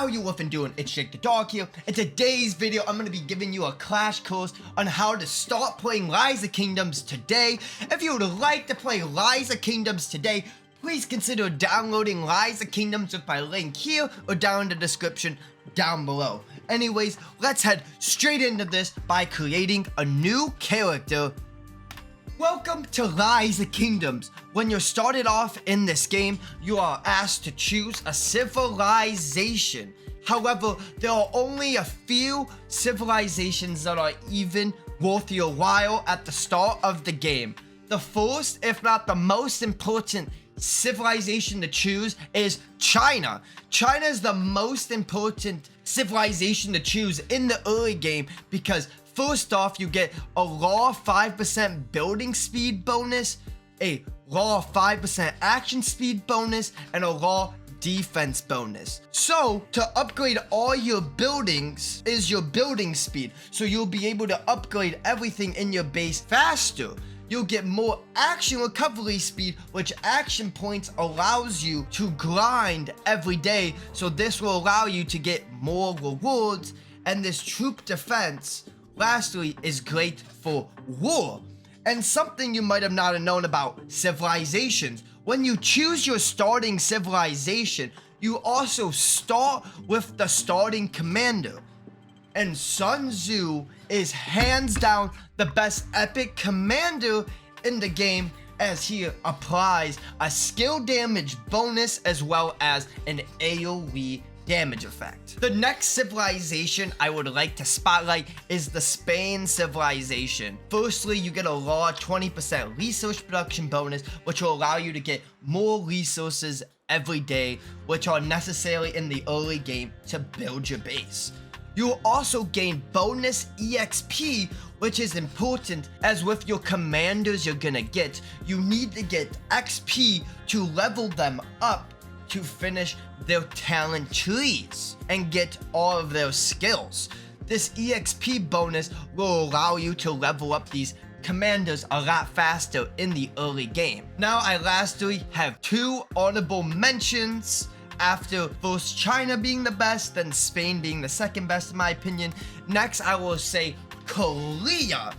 How you woofin doing? It's Jake the Dog here. In today's video, I'm going to be giving you a crash course on how to start playing Rise of Kingdoms today. If you would like to play Rise of Kingdoms today, please consider downloading Rise of Kingdoms with my link here or down in the description down below. Anyways, let's head straight into this by creating a new character. Welcome to Rise of Kingdoms. When you're started off in this game, you are asked to choose a civilization. However, there are only a few civilizations that are even worth your while at the start of the game. The first, if not the most important civilization to choose is China. China is the most important civilization to choose in the early game because first off, you get a raw 5% building speed bonus, a raw 5% action speed bonus, and a raw defense bonus. So to upgrade all your buildings is your building speed. So you'll be able to upgrade everything in your base faster. You'll get more action recovery speed, which action points allows you to grind every day. So this will allow you to get more rewards, and this troop defense lastly is great for war. And something you might have not known about civilizations, when you choose your starting civilization, you also start with the starting commander. And Sun Tzu is hands down the best epic commander in the game, as he applies a skill damage bonus as well as an AoE damage effect. The next civilization I would like to spotlight is the Spain civilization. Firstly, you get a raw 20% resource production bonus, which will allow you to get more resources every day, which are necessary in the early game to build your base. You will also gain bonus EXP, which is important, as with your commanders you're gonna get, you need to get XP to level them up to finish their talent trees and get all of their skills. This EXP bonus will allow you to level up these commanders a lot faster in the early game. Now I lastly have two honorable mentions. After first China being the best, then Spain being the second best in my opinion. Next I will say Korea.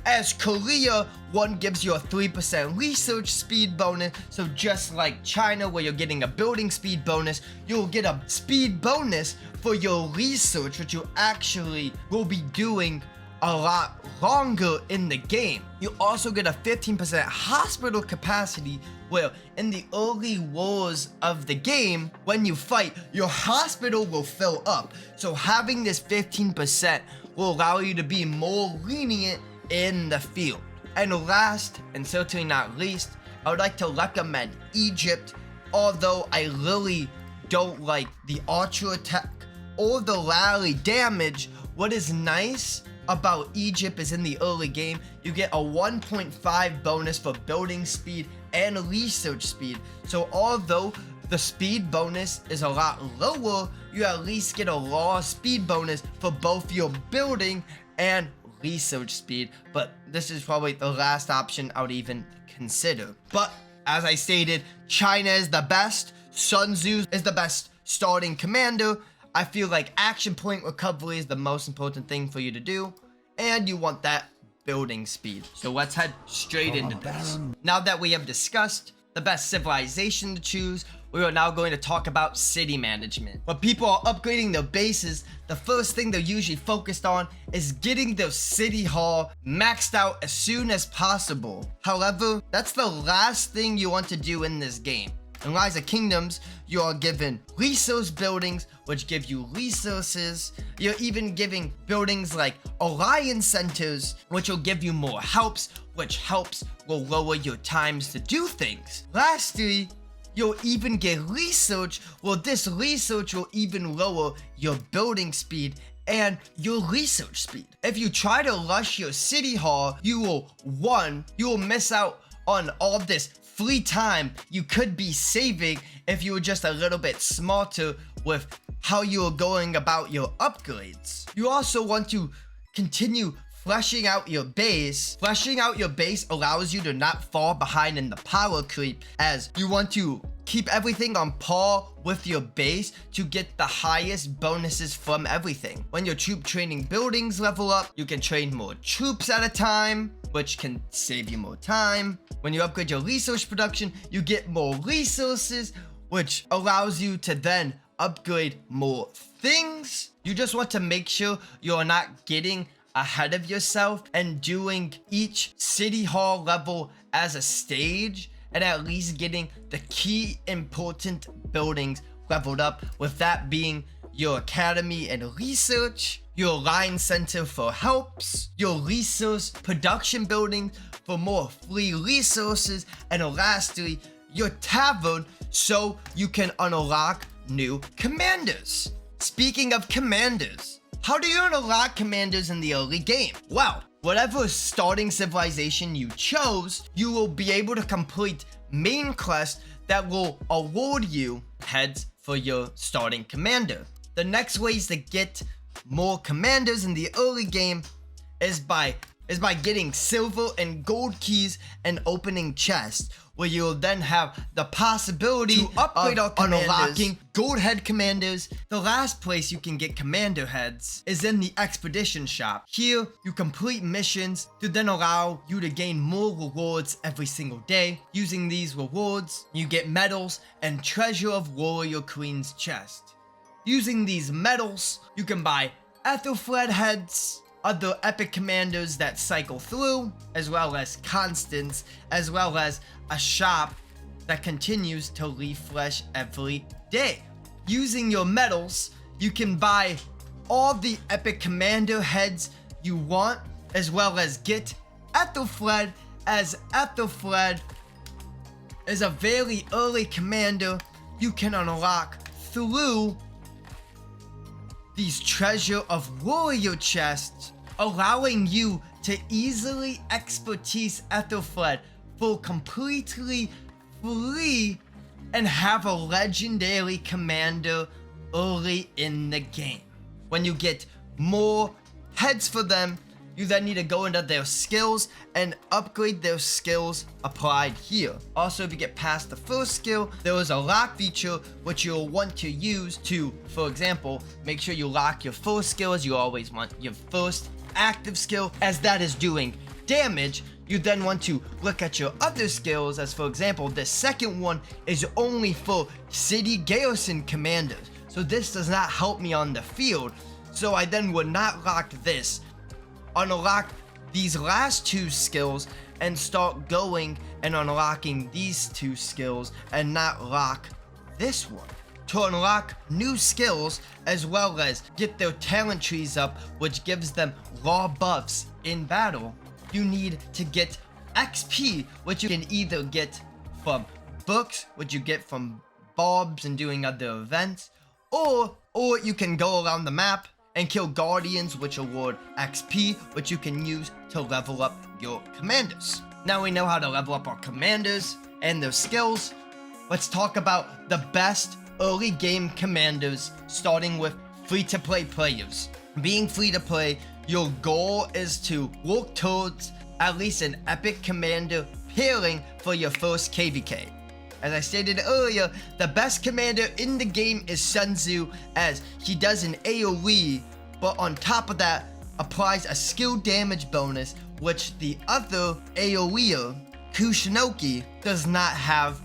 As Korea, one gives you a 3% research speed bonus, so just like China where you're getting a building speed bonus, you'll get a speed bonus for your research, which you actually will be doing a lot longer in the game. You also get a 15% hospital capacity, where in the early wars of the game, when you fight, your hospital will fill up. So having this 15% will allow you to be more lenient in the field. And last, and certainly not least, I would like to recommend Egypt. Although I really don't like the archer attack or the rally damage, what is nice about Egypt is in the early game, you get a 1.5 bonus for building speed and research speed. So although the speed bonus is a lot lower, you at least get a raw speed bonus for both your building and research speed. But this is probably the last option I would even consider. But as I stated, China is the best. Sun Tzu is the best starting commander. I feel like action point recovery is the most important thing for you to do, and you want that building speed. So let's head straight into this. Now that we have discussed the best civilization to choose, we are now going to talk about city management. When people are upgrading their bases, the first thing they're usually focused on is getting their city hall maxed out as soon as possible. However, that's the last thing you want to do in this game. In Rise of Kingdoms, you are given resource buildings, which give you resources. You're even giving buildings like alliance centers, which will give you more helps, which helps will lower your times to do things. Lastly, you'll even get research. Well, this research will even lower your building speed and your research speed. If you try to rush your city hall, you will miss out on all of this free time you could be saving if you were just a little bit smarter with how you are going about your upgrades. You also want to continue fleshing out your base. Fleshing out your base allows you to not fall behind in the power creep, as you want to keep everything on par with your base to get the highest bonuses from everything. When your troop training buildings level up, you can train more troops at a time, which can save you more time. When you upgrade your resource production, you get more resources, which allows you to then upgrade more things. You just want to make sure you're not getting ahead of yourself and doing each city hall level as a stage, and at least getting the key important buildings leveled up, with that being your academy and research, your line center for helps, your resource production building for more free resources, and lastly, your tavern so you can unlock new commanders. Speaking of commanders, how do you unlock commanders in the early game? Well, whatever starting civilization you chose, you will be able to complete main quests that will award you heads for your starting commander. The next ways to get more commanders in the early game is by getting silver and gold keys and opening chests, where you'll then have the possibility to upgrade of unlocking gold head commanders. The last place you can get commander heads is in the expedition shop. Here, you complete missions to then allow you to gain more rewards every single day. Using these rewards, you get medals and treasure of warrior queen's chest. Using these medals, you can buy Ethelfled heads, other epic commanders that cycle through, as well as constants, as well as a shop that continues to refresh every day. Using your medals, you can buy all the epic commander heads you want, as well as get Ethelfled, as Ethelfled is a very early commander you can unlock through these treasure of warrior chests, allowing you to easily expertise Ethelfled for completely free and have a legendary commander early in the game. When you get more heads for them, you then need to go into their skills and upgrade their skills applied here. Also, if you get past the first skill, there is a lock feature which you'll want to use to, for example, make sure you lock your first skill, as you always want your first active skill, as that is doing damage. You then want to look at your other skills, as for example, the second one is only for city garrison commanders, so this does not help me on the field, so I then would not lock this. Unlock these last two skills and start going and unlocking these two skills and not lock this one. To unlock new skills, as well as get their talent trees up, which gives them raw buffs in battle, you need to get XP, which you can either get from books, which you get from bobs and doing other events, or you can go around the map and kill guardians, which award XP, which you can use to level up your commanders. Now we know how to level up our commanders and their skills. Let's talk about the best early game commanders, starting with free-to-play players. Being free-to-play, your goal is to work towards at least an epic commander pairing for your first KVK. As I stated earlier, the best commander in the game is Sun Tzu, as he does an AoE, but on top of that, applies a skill damage bonus, which the other AoEer, Kushinoki, does not have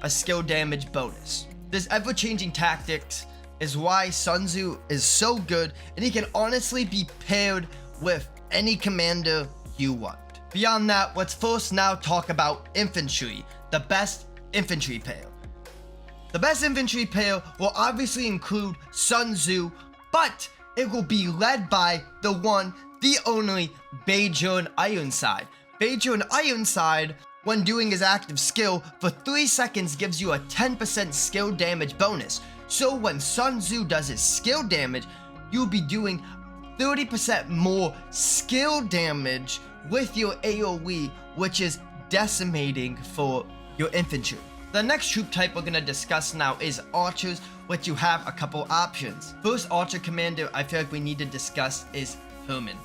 a skill damage bonus. This ever-changing tactics is why Sun Tzu is so good, and he can honestly be paired with any commander you want. Beyond that, let's first now talk about infantry, the best infantry pair. The best infantry pair will obviously include Sun Tzu, but it will be led by the one, the only Bacon Ironside. Bacon Ironside, when doing his active skill, for 3 seconds gives you a 10% skill damage bonus. So when Sun Tzu does his skill damage, you'll be doing 30% more skill damage with your AoE, which is decimating for your infantry. The next troop type we're going to discuss now is archers, which you have a couple options. First archer commander I feel like we need to discuss is Herman.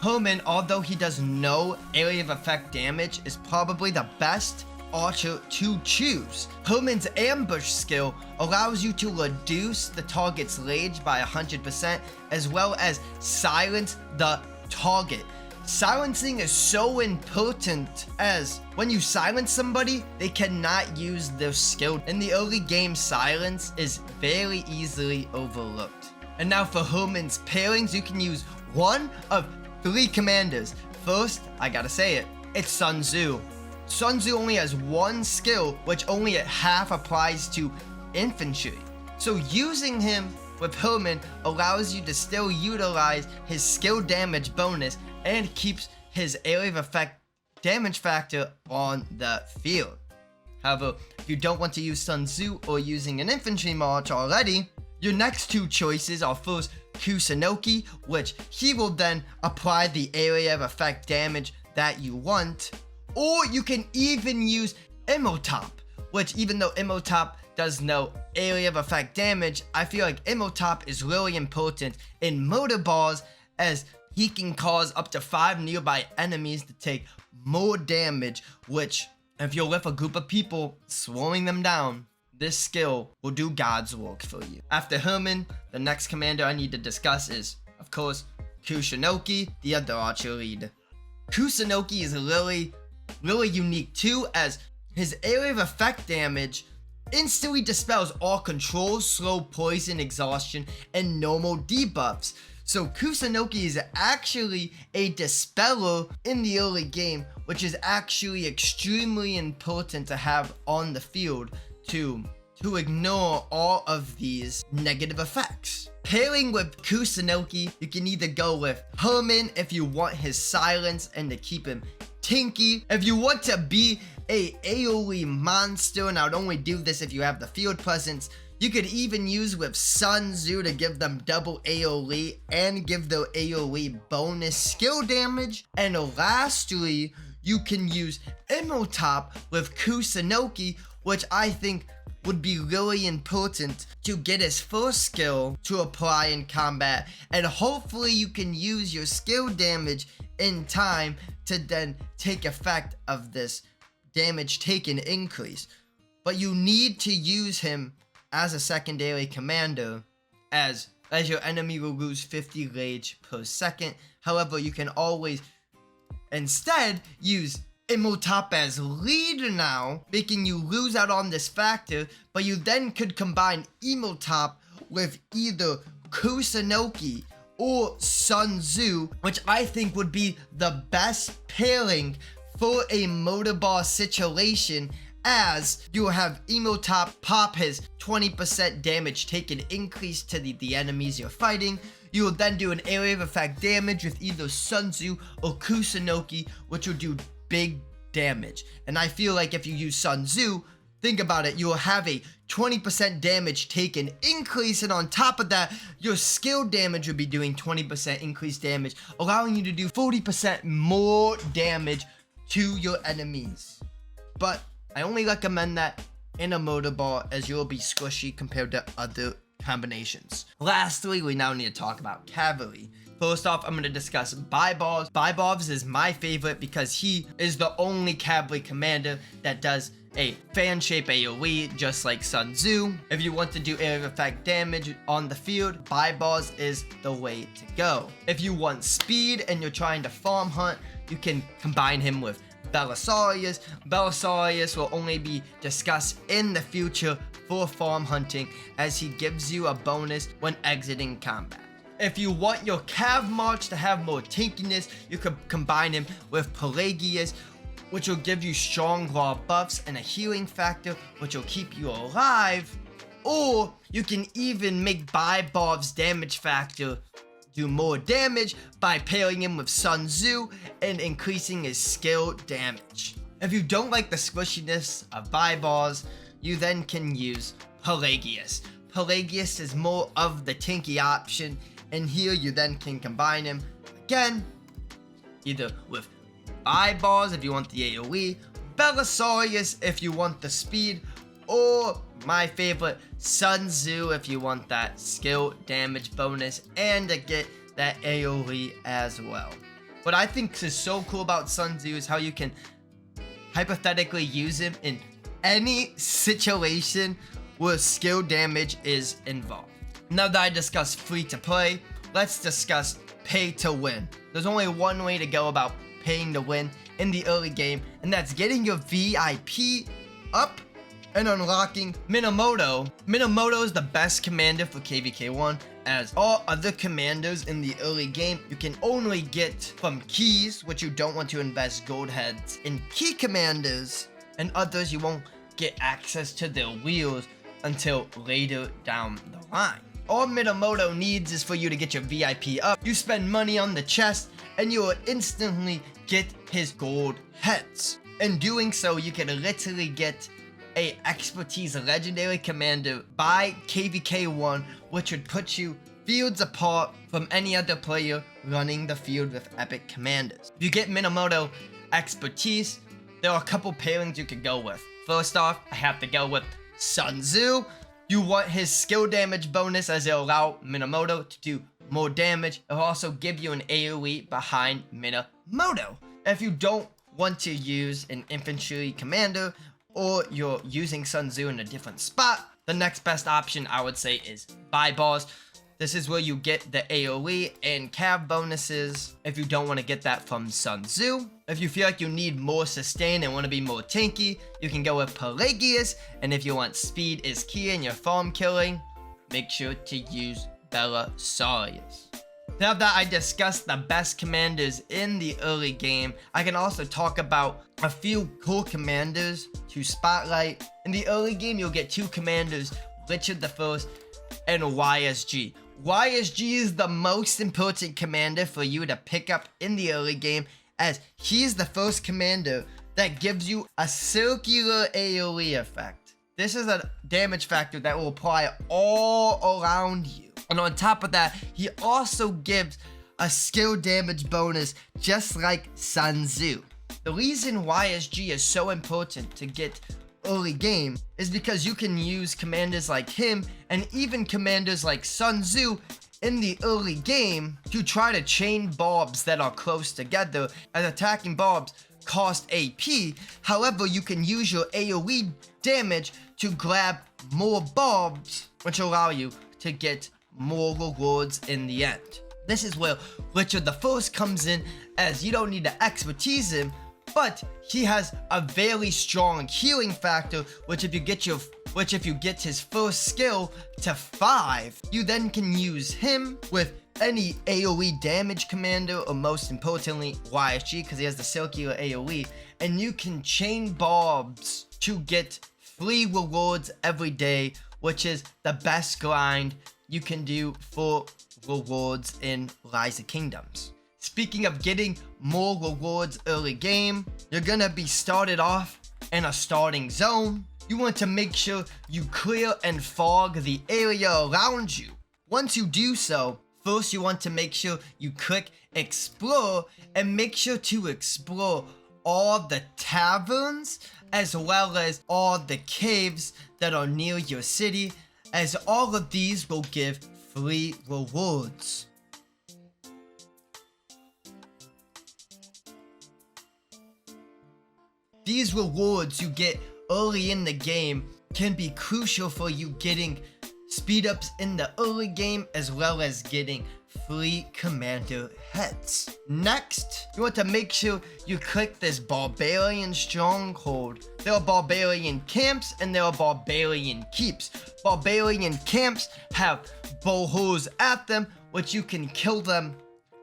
Herman, although he does no area of effect damage, is probably the best archer to choose. Herman's ambush skill allows you to reduce the target's rage by 100% as well as silence the target. Silencing is so important as when you silence somebody, they cannot use their skill. In the early game, silence is very easily overlooked. And now for Herman's pairings, you can use one of 3 commanders. First, I gotta say it, it's Sun Tzu. Sun Tzu only has one skill, which only at half applies to infantry. So using him with Herman allows you to still utilize his skill damage bonus and keeps his area of effect damage factor on the field. However, if you don't want to use Sun Tzu or using an infantry march already, your next 2 choices are first Kusunoki, which he will then apply the area of effect damage that you want, or you can even use Imhotep, which even though Imhotep does no area of effect damage, I feel like Imhotep is really important in murder bars as he can cause up to 5 nearby enemies to take more damage, which if you're with a group of people, slowing them down, this skill will do God's work for you. After Herman, the next commander I need to discuss is, of course, Kusunoki, the other archer lead. Kusunoki is really unique too, as his area of effect damage instantly dispels all control, slow, poison, exhaustion, and normal debuffs. So Kusunoki is actually a dispeller in the early game, which is actually extremely important to have on the field to ignore all of these negative effects. Pairing with Kusunoki, you can either go with Herman if you want his silence and to keep him tinky. If you want to be a AoE monster, and I would only do this if you have the field presence, you could even use with Sun Tzu to give them double AoE and give their AoE bonus skill damage. And lastly, you can use Imhotep with Kusunoki, which I think would be really important to get his first skill to apply in combat, and hopefully you can use your skill damage in time to then take effect of this damage taken increase. But you need to use him as a secondary commander as your enemy will lose 50 rage per second. However, you can always instead use Imhotep as leader now, making you lose out on this factor, but you then could combine Imhotep with either Kusunoki or Sun Tzu, which I think would be the best pairing for a murder bar situation, as you will have Imhotep pop his 20% damage taken increase to the enemies you're fighting. You will then do an area of effect damage with either Sun Tzu or Kusunoki, which will do big damage. And I feel like if you use Sun Tzu, think about it, you will have a 20% damage taken increase, and on top of that, your skill damage would be doing 20% increased damage, allowing you to do 40% more damage to your enemies. But I only recommend that in a murder bar, as you'll be squishy compared to other combinations. Lastly, we now need to talk about Cavalry. First off, I'm going to discuss Baibars. Baibars is my favorite because he is the only Cavalry commander that does a fan shape AoE just like Sun Tzu. If you want to do area of effect damage on the field, Baibars is the way to go. If you want speed and you're trying to farm hunt, you can combine him with Belisarius. Belisarius will only be discussed in the future for farm hunting, as he gives you a bonus when exiting combat. If you want your Cav March to have more tinkiness, you could combine him with Pelagius, which will give you strong raw buffs and a healing factor, which will keep you alive. Or you can even make Baibar's damage factor do more damage by pairing him with Sun Tzu and increasing his skill damage. If you don't like the squishiness of Baibars, you then can use Pelagius. Pelagius is more of the tinky option, and here you then can combine him again either with Baibars if you want the AoE, Belisarius if you want the speed, or my favorite, Sun Tzu if you want that skill damage bonus and to get that AoE as well. What I think is so cool about Sun Tzu is how you can hypothetically use him in any situation where skill damage is involved. Now that I discussed free to play, let's discuss pay to win. There's only one way to go about paying to win in the early game, and that's getting your VIP up and unlocking Minamoto. Minamoto is the best commander for KVK1, as all other commanders in the early game you can only get from keys, which you don't want to invest gold heads in key commanders, and others you won't get access to their wheels until later down the line. All Minamoto needs is for you to get your VIP up. You spend money on the chest and you will instantly get his gold heads. In doing so, you can literally get a expertise legendary commander by KVK1, which would put you fields apart from any other player running the field with epic commanders. If you get Minamoto expertise, there are a couple pairings you can go with. First off, I have to go with Sun Tzu. You want his skill damage bonus, as it'll allow Minamoto to do more damage. It'll also give you an AoE behind Minamoto. If you don't want to use an infantry commander, or you're using Sun Tzu in a different spot, the next best option I would say is buy balls. This is where you get the AoE and cav bonuses if you don't want to get that from Sun Tzu. If you feel like you need more sustain and want to be more tanky, you can go with Pelagius. And if you want speed is key in your farm killing, make sure to use Belisarius. Now that I discussed the best commanders in the early game, I can also talk about a few cool commanders to spotlight. In the early game, you'll get two commanders, Richard I and YSG. YSG is the most important commander for you to pick up in the early game, as he is the first commander that gives you a circular AoE effect. This is a damage factor that will apply all around you. And on top of that, he also gives a skill damage bonus just like Sun Tzu. The reason YSG is so important to get early game is because you can use commanders like him and even commanders like Sun Tzu in the early game to try to chain barbs that are close together, as attacking barbs cost AP. However, you can use your AoE damage to grab more barbs, which allow you to get more rewards in the end. This is where Richard I comes in, as you don't need to expertise him, but he has a very strong healing factor, which if you get his first skill to 5, you then can use him with any AoE damage commander, or most importantly YSG, because he has the circular AoE, and you can chain barbs to get free rewards every day, which is the best grind you can do for rewards in Rise of Kingdoms. Speaking of getting more rewards early game, you're gonna be started off in a starting zone. You want to make sure you clear and fog the area around you. Once you do so, first you want to make sure you click explore, and make sure to explore all the taverns as well as all the caves that are near your city, as all of these will give free rewards. These rewards you get early in the game can be crucial for you getting speed ups in the early game, as well as getting free commander heads. Next, you want to make sure you click this barbarian stronghold. There are barbarian camps and there are barbarian keeps. Barbarian camps have bowholes at them, which you can kill them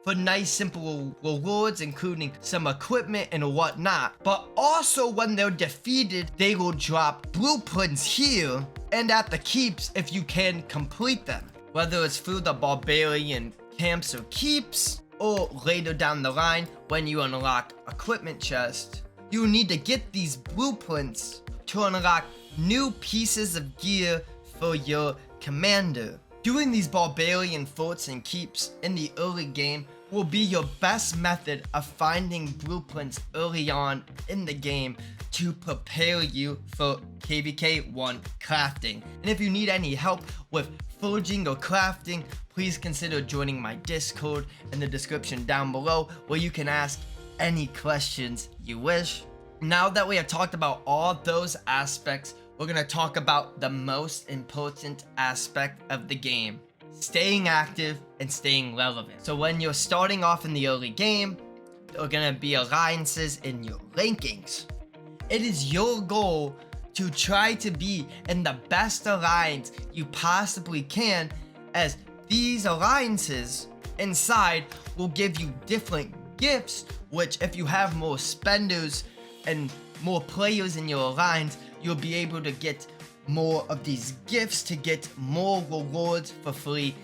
for nice simple rewards, including some equipment and whatnot. But also when they're defeated, they will drop blueprints here and at the keeps if you can complete them. Whether it's through the barbarian camps or keeps, or later down the line when you unlock equipment chest, you need to get these blueprints to unlock new pieces of gear for your commander. Doing these barbarian forts and keeps in the early game will be your best method of finding blueprints early on in the game to prepare you for KVK1 crafting. And if you need any help with forging or crafting, please consider joining my Discord in the description down below, where you can ask any questions you wish. Now that we have talked about all those aspects, we're going to talk about the most important aspect of the game: staying active and staying relevant. So when you're starting off in the early game, there are going to be alliances in your rankings. It is your goal to try to be in the best alliance you possibly can, as these alliances inside will give you different gifts, which if you have more spenders and more players in your alliance, you'll be able to get more of these gifts to get more rewards for free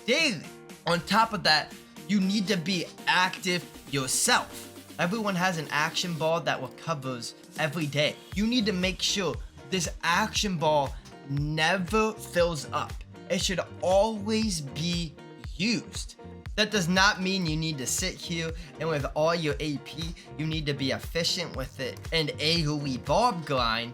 daily. On top of that, you need to be active yourself. Everyone has an action bar that recovers every day. You need to make sure this action bar never fills up. It should always be used. That does not mean you need to sit here and with all your AP, you need to be efficient with it and AoE Bob grind.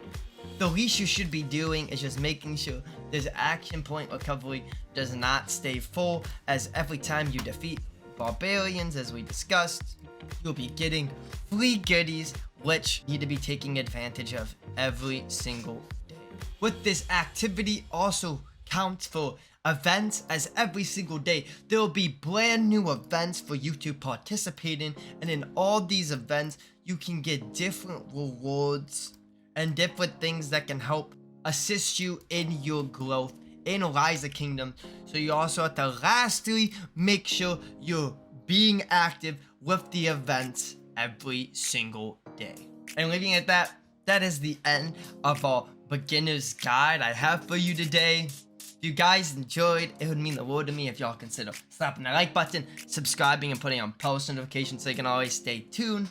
The least you should be doing is just making sure this action point recovery does not stay full, as every time you defeat barbarians, as we discussed, you'll be getting free goodies, which you need to be taking advantage of every single day. With this activity also counts for events, as every single day there will be brand new events for you to participate in, and in all these events you can get different rewards and different things that can help assist you in your growth in Rise of Kingdom. So you also have to lastly make sure you're being active with the events every single day. And leaving it at that, that is the end of our beginner's guide I have for you today. If you guys enjoyed, it would mean the world to me if y'all consider slapping the like button, subscribing, and putting on post notifications so you can always stay tuned.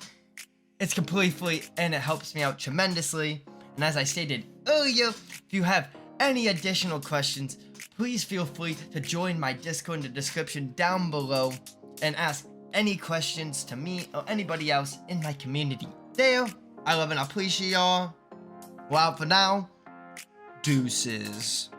It's completely free and it helps me out tremendously. And as I stated earlier, if you have any additional questions, please feel free to join my Discord in the description down below and ask any questions to me or anybody else in my community there. I love and appreciate y'all. Well, for now, deuces.